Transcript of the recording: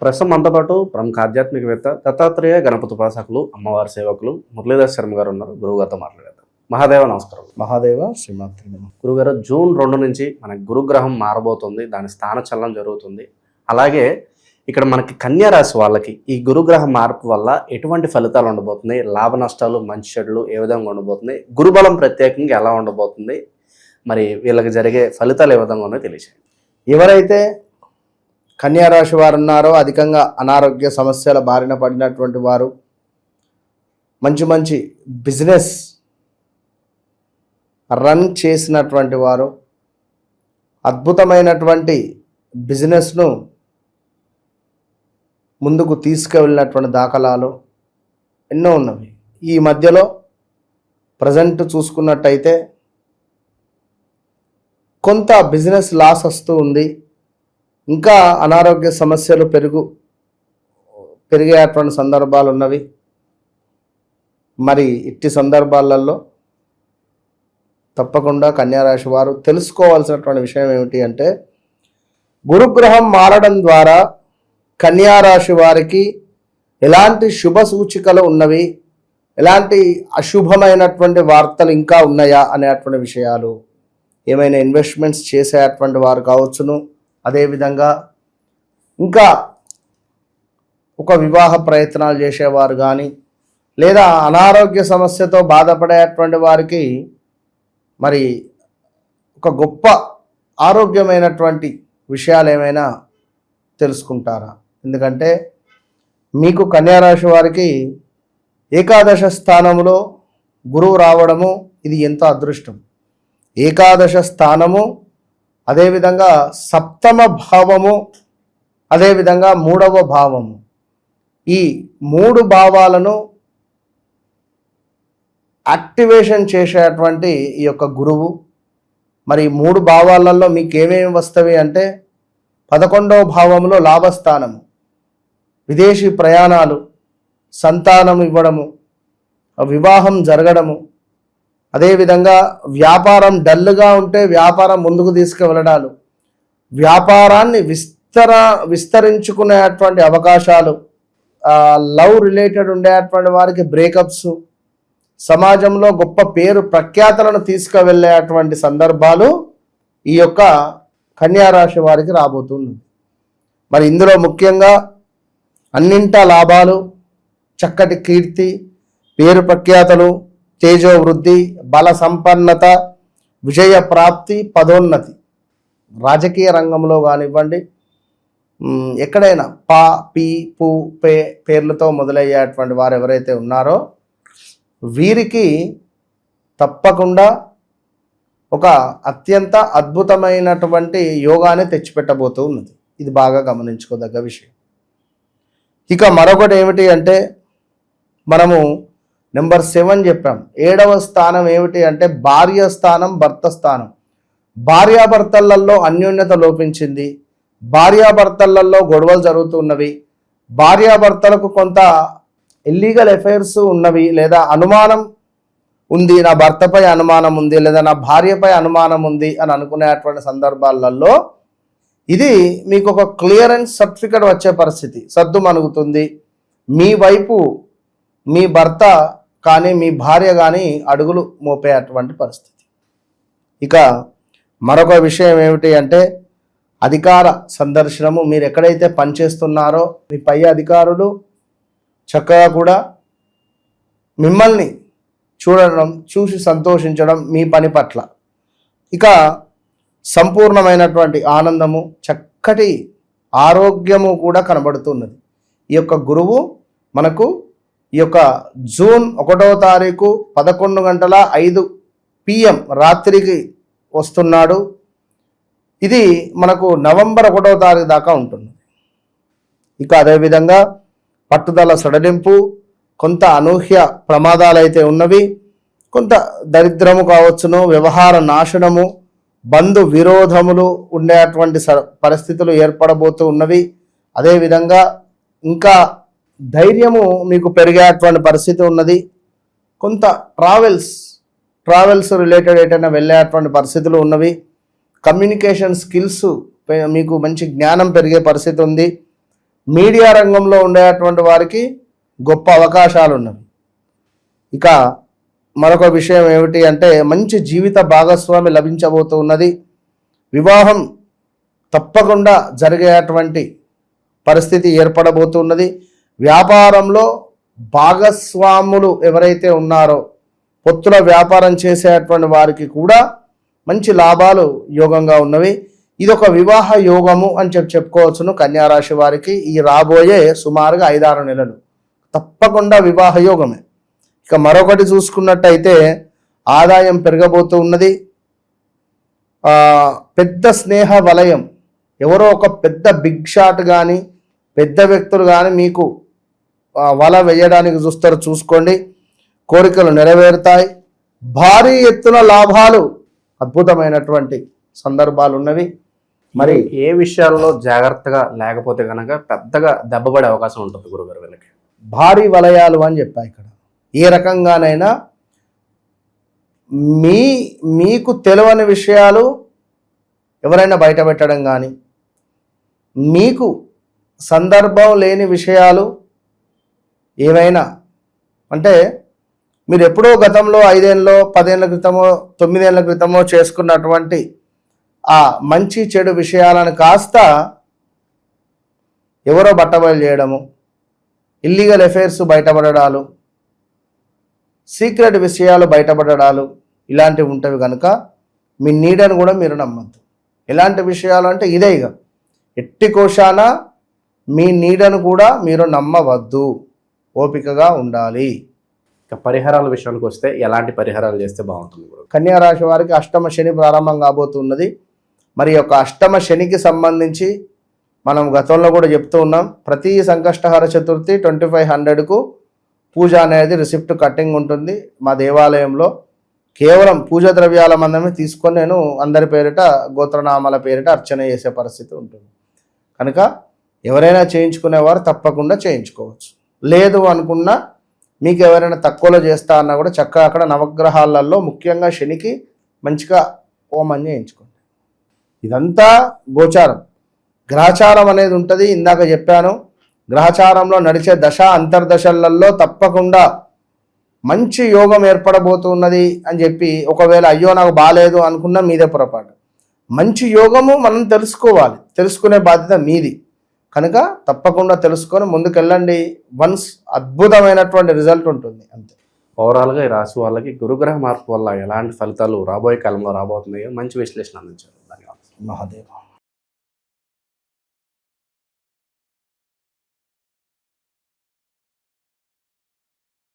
ప్రస్తుతం మనతో పాటు ప్రముఖ ఆధ్యాత్మికవేత్త దత్తాత్రేయ గణపతి ఉపాసకులు అమ్మవారి సేవకులు మురళీధర్ శర్మ గారు ఉన్నారు. గురువుగారితో మాట్లాడేద్దాం. మహాదేవ నమస్కారం. మహాదేవ శ్రీమాత్రి నమః. గురుగారు, జూన్ 2 నుంచి మనకి గురుగ్రహం మారబోతుంది, దాని స్థాన చలనం జరుగుతుంది. అలాగే ఇక్కడ మనకి కన్యా రాశి వాళ్ళకి ఈ గురుగ్రహం మార్పు వల్ల ఎటువంటి ఫలితాలు ఉండబోతున్నాయి, లాభ నష్టాలు, మంచి చెడులు ఏ విధంగా ఉండబోతున్నాయి, గురుబలం ప్రత్యేకంగా ఎలా ఉండబోతుంది, మరి వీళ్ళకి జరిగే ఫలితాలు ఏ విధంగా ఉన్నాయో తెలియజేయండి. ఎవరైతే కన్యా రాశి వారు ఉన్నారో, అధికంగా అనారోగ్య సమస్యల బారిన పడినటువంటి వారు, మంచి మంచి బిజినెస్ రన్ చేసినటువంటి వారు, అద్భుతమైనటువంటి బిజినెస్ను ముందుకు తీసుకువెళ్ళినటువంటి దాఖలాలు ఎన్నో ఉన్నవి. ఈ మధ్యలో ప్రజెంట్ చూసుకున్నట్టయితే కొంత బిజినెస్ లాస్ వస్తూ ఉంది. ఇంకా అనారోగ్య సమస్యలు పెరిగేటువంటి సందర్భాలు ఉన్నవి. మరి ఇట్టి సందర్భాలలో తప్పకుండా కన్యారాశి వారు తెలుసుకోవాల్సినటువంటి విషయం ఏమిటి అంటే, గురుగ్రహం మారడం ద్వారా కన్యారాశి వారికి ఎలాంటి శుభ సూచికలు ఉన్నవి, ఎలాంటి అశుభమైనటువంటి వార్తలు ఇంకా ఉన్నాయా అనేటువంటి విషయాలు, ఏమైనా ఇన్వెస్ట్మెంట్స్ చేసేటువంటి వారు కావచ్చును, అదేవిధంగా ఇంకా ఒక వివాహ ప్రయత్నాలు చేసేవారు కానీ, లేదా అనారోగ్య సమస్యతో బాధపడేటువంటి వారికి మరి ఒక గొప్ప ఆరోగ్యమైనటువంటి విషయాలు ఏమైనా తెలుసుకుంటారా? ఎందుకంటే మీకు కన్యారాశి వారికి ఏకాదశ స్థానంలో గురువు రావడము ఇది ఎంతో అదృష్టం. ఏకాదశ స్థానము, అదేవిధంగా సప్తమ భావము, అదేవిధంగా 3వ భావము, ఈ 3 భావాలను యాక్టివేషన్ చేసేటువంటి ఈ యొక్క గురువు. మరి 3 భావాలలో మీకు ఏమేమి వస్తవి అంటే, 11వ భావంలో లాభస్థానము, విదేశీ ప్రయాణాలు, సంతానం ఇవ్వడము, వివాహం జరగడము, అదేవిధంగా వ్యాపారం డల్గా ఉంటే వ్యాపారం ముందుకు తీసుకువెళ్ళడాలు, వ్యాపారాన్ని విస్తరించుకునేటువంటి అవకాశాలు, లవ్ రిలేటెడ్ ఉండేటువంటి వారికి బ్రేకప్స్, సమాజంలో గొప్ప పేరు ప్రఖ్యాతలను తీసుకువెళ్ళేటువంటి సందర్భాలు ఈ యొక్క కన్యారాశి వారికి రాబోతుంది. మరి ఇందులో ముఖ్యంగా అన్నింటా లాభాలు, చక్కటి కీర్తి, పేరు ప్రఖ్యాతలు, తేజో వృద్ధి, బల సంపన్నత, విజయ ప్రాప్తి, పదోన్నతి. రాజకీయ రంగంలో కానివ్వండి, ఎక్కడైనా పా, పీ, పు, పే పేర్లతో మొదలయ్యేటువంటి వారు ఎవరైతే ఉన్నారో వీరికి తప్పకుండా ఒక అత్యంత అద్భుతమైనటువంటి యోగాన్ని తెచ్చిపెట్టబోతూ ఉన్నది. ఇది బాగా గమనించుకోదగ్గ విషయం. ఇక మరొకటి ఏమిటి అంటే, మనము నెంబర్ 7 చెప్పాం. 7వ స్థానం ఏమిటి అంటే భార్య స్థానం, భర్త స్థానం. భార్యాభర్తలలో అన్యోన్యత లోపించింది, భార్యాభర్తలలో గొడవలు జరుగుతున్నవి, భార్యాభర్తలకు కొంత ఇల్లీగల్ అఫైర్స్ ఉన్నవి, లేదా అనుమానం ఉంది, నా భర్తపై అనుమానం ఉంది, లేదా నా భార్యపై అనుమానం ఉంది అని అనుకునేటువంటి సందర్భాలలో ఇది మీకు ఒక క్లియరెన్స్ సర్టిఫికెట్ వచ్చే పరిస్థితి, సద్దు మణుగుతుంది. మీ వైపు మీ భర్త కానీ మీ భార్య కానీ అడుగులు మోపేటువంటి పరిస్థితి. ఇక మరొక విషయం ఏమిటి అంటే, అధికార సందర్శనము. మీరు ఎక్కడైతే పనిచేస్తున్నారో మీ పై అధికారులు చక్కగా కూడా మిమ్మల్ని చూడడం, చూసి సంతోషించడం మీ పని పట్ల. ఇక సంపూర్ణమైనటువంటి ఆనందము, చక్కటి ఆరోగ్యము కూడా కనబడుతున్నది. ఈ యొక్క గురువు మనకు ఈ యొక్క జూన్ 1వ తారీఖు 11:05 PM రాత్రికి వస్తున్నాడు. ఇది మనకు నవంబర్ 1వ తారీఖు దాకా ఉంటుంది. ఇక అదేవిధంగా పట్టుదల సడలింపు, కొంత అనూహ్య ప్రమాదాలు అయితే ఉన్నవి, కొంత దరిద్రము కావచ్చును, వ్యవహార నాశనము, బంధు విరోధములు ఉండేటువంటి పరిస్థితులు ఏర్పడబోతూ ఉన్నవి. అదేవిధంగా ఇంకా ధైర్యము మీకు పెరిగేటువంటి పరిస్థితి ఉన్నది. కొంత ట్రావెల్స్ రిలేటెడ్ ఏటైనా వెళ్ళేటువంటి పరిస్థితులు ఉన్నవి. కమ్యూనికేషన్ స్కిల్స్ మీకు మంచి జ్ఞానం పెరిగే పరిస్థితి ఉంది. మీడియా రంగంలో ఉండేటువంటి వారికి గొప్ప అవకాశాలు ఉన్నవి. ఇక మరొక విషయం ఏమిటి అంటే మంచి జీవిత భాగస్వామి లభించబోతూ ఉన్నది. వివాహం తప్పకుండా జరిగేటువంటి పరిస్థితి ఏర్పడబోతున్నది. వ్యాపారంలో భాగస్వాములు ఎవరైతే ఉన్నారో పొత్తుల వ్యాపారం చేసేటువంటి వారికి కూడా మంచి లాభాలు యోగంగా ఉన్నవి. ఇది ఒక వివాహ యోగము అని చెప్పుకోవచ్చును. కన్యారాశి వారికి ఈ రాబోయే సుమారుగా 5-6 నెలలు తప్పకుండా వివాహ యోగమే. ఇక మరొకటి చూసుకున్నట్టయితే ఆదాయం పెరగబోతూ ఉన్నది. పెద్ద స్నేహ వలయం, ఎవరో ఒక పెద్ద బిగ్ షాట్ కానీ పెద్ద వ్యక్తులు కానీ మీకు వల వేయడానికి చూస్తారు, చూసుకోండి. కోరికలు నెరవేరుతాయి. భారీ ఎత్తున లాభాలు, అద్భుతమైనటువంటి సందర్భాలు ఉన్నవి. మరి ఏ విషయాల్లో జాగ్రత్తగా లేకపోతే కనుక పెద్దగా దెబ్బపడే అవకాశం ఉంటుంది గురుగారు వీళ్ళకి? భారీ వలయాలు అని చెప్పా. ఇక్కడ ఏ రకంగానైనా మీకు తెలియని విషయాలు ఎవరైనా బయట పెట్టడం కానీ, మీకు సందర్భం లేని విషయాలు ఏవైనా, అంటే మీరు ఎప్పుడో గతంలో 5 ఏళ్ళలో 10 ఏళ్ళ క్రితమో 9 ఏళ్ళ క్రితమో చేసుకున్నటువంటి ఆ మంచి చెడు విషయాలను కాస్త ఎవరో బట్టబయలు చేయడము, ఇల్లీగల్ అఫైర్స్ బయటపడడాలు, సీక్రెట్ విషయాలు బయటపడడాలు ఇలాంటివి ఉంటవి కనుక మీ నీడను కూడా మీరు నమ్మద్దు. ఎలాంటి విషయాలు అంటే ఇదే, ఇక ఎట్టి కోశాన మీ నీడను కూడా మీరు నమ్మవద్దు, ఓపికగా ఉండాలి. ఇక పరిహారాల విషయానికి వస్తే ఎలాంటి పరిహారాలు చేస్తే బాగుంటుంది? కన్యా రాశి వారికి అష్టమ శని ప్రారంభం కాబోతున్నది. మరి యొక్క అష్టమ శనికి సంబంధించి మనం గతంలో కూడా చెప్తూ ఉన్నాం. ప్రతి సంకష్టహర చతుర్థి 2500కు పూజ అనేది రిసిప్ట్ కట్టింగ్ ఉంటుంది మా దేవాలయంలో. కేవలం పూజ ద్రవ్యాల మందమే తీసుకొని నేను అందరి పేరిట గోత్రనామాల పేరిట అర్చన చేసే పరిస్థితి ఉంటుంది. కనుక ఎవరైనా చేయించుకునేవారు తప్పకుండా చేయించుకోవచ్చు. లేదు అనుకున్నా మీకు ఎవరైనా తక్కువలో చేస్తా అన్నా కూడా చక్కగా అక్కడ నవగ్రహాలలో ముఖ్యంగా శనికి మంచిగా హోమం చేయించుకోండి. ఇదంతా గోచారం. గ్రహచారం అనేది ఉంటుంది. ఇందాక చెప్పాను, గ్రహచారంలో నడిచే దశ అంతర్దశలలో తప్పకుండా మంచి యోగం ఏర్పడబోతున్నది అని చెప్పి ఒకవేళ అయ్యో నాకు బాగాలేదు అనుకున్నా మీదే పొరపాటు. మంచి యోగము మనం తెలుసుకోవాలి, తెలుసుకునే బాధ్యత మీది. కనుక తప్పకుండా తెలుసుకొని ముందుకెళ్ళండి. వన్స్ అద్భుతమైనటువంటి రిజల్ట్ ఉంటుంది అంతే. ఓవరాల్గా ఈ రాశి వాళ్ళకి గురుగ్రహ మార్పు వల్ల ఎలాంటి ఫలితాలు రాబోయే కాలంలో రాబోతున్నాయో మంచి విశ్లేషణ అందించారు. ధన్యవాదాలు. మహాదేవ.